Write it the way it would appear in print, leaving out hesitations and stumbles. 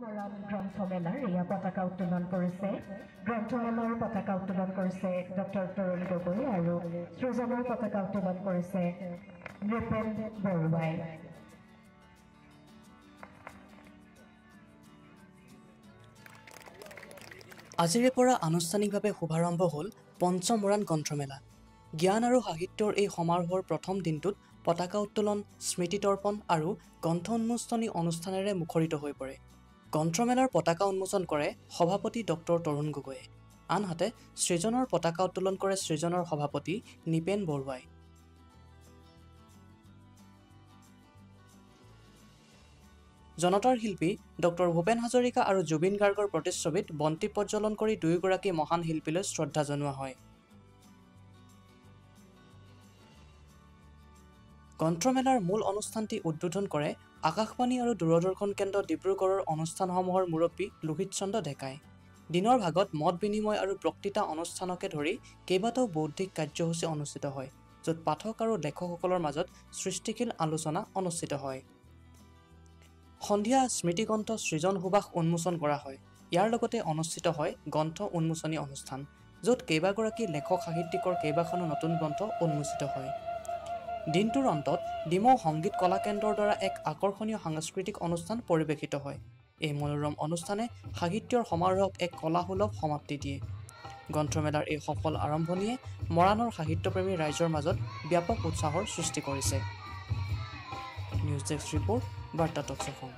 মৰাণ গ্ৰন্থমেলাৰ এয়া পতাকা উত্তোলন কৰিছে। গ্ৰন্থমেলাৰ পতাকা উত্তোলন কৰিছে ডক্টৰ তৰুণ গগৈ আৰু সৃজনৰ পতাকা উত্তোলন কৰিছে নৃপেন বৰুৱাই। আজিৰে পৰা আনুষ্ঠানিকভাৱে শুভাৰম্ভ হ'ল পঞ্চম মৰাণ গ্ৰন্থমেলা। জ্ঞান আৰু সাহিত্যৰ এই সমাৰোহৰ প্ৰথম দিনটোত পতাকা উত্তোলন, স্মৃতিতৰ্পণ আৰু গ্ৰন্থ উন্মোচনী অনুষ্ঠানেৰে মুখৰিত হৈ পৰে। গ্ৰন্থমেলাৰ পতাকা উন্মোচন কৰে সভাপতি ডক্টৰ তৰুণ গগৈয়ে। আনহাতে সৃজনৰ পতাকা উত্তোলন কৰে সৃজনৰ সভাপতি নৃপেন বৰুৱাই। জনতাৰ শিল্পী ডক্টৰ ভূপেন হাজৰিকা আৰু জুবিন গাৰ্গৰ প্ৰতিচ্ছবিত বন্তি প্ৰজ্বলন কৰি দুয়োগৰাকী মহান শিল্পীলৈ শ্ৰদ্ধা জনোৱা হয়। গ্ৰন্থমেলাৰ মূল অনুষ্ঠানটি উদ্বোধন কৰে আকাশবাণী আৰু দূৰদৰ্শন কেন্দ্ৰ ডিব্ৰুগড়ৰ অনুষ্ঠানসমূহৰ মুৰব্বী লোহিত চন্দ্ৰ ডেকাই। দিনৰ ভাগত মত বিনিময় আৰু বক্তৃতা অনুষ্ঠানকে ধৰি কেইবাটাও বৌদ্ধিক কাৰ্যসূচী অনুষ্ঠিত হয়, য'ত পাঠক আৰু লেখকসকলৰ মাজত সৃষ্টিশীল আলোচনা অনুষ্ঠিত হয়। সন্ধিয়া স্মৃতিগ্ৰন্থ সৃজন সুবাস উন্মোচন কৰা হয়। ইয়াৰ লগতে অনুষ্ঠিত হয় গ্ৰন্থ উন্মোচনী অনুষ্ঠান, য'ত কেইবাগৰাকী লেখক সাহিত্যিকৰ কেইবাখনো নতুন গ্ৰন্থ উন্মোচিত হয়। দিনটোৰ অন্তত ডিমৌ সংগীত কলা কেন্দ্ৰৰ দ্বাৰা এক আকৰ্ষণীয় সাংস্কৃতিক অনুষ্ঠান পৰিৱেশিত হয়। এই মনোৰম অনুষ্ঠানে সাহিত্যৰ সমাৰোহক এক কলাসুলভ সমাপ্তি দিয়ে। গ্ৰন্থমেলাৰ এই সফল আৰম্ভণিয়ে মৰাণৰ সাহিত্যপ্ৰেমী ৰাইজৰ মাজত ব্যাপক উৎসাহৰ সৃষ্টি কৰিছে। নিউজ ডেস্ক ৰিপৰ্ট, বাৰ্তা টক্স অসম।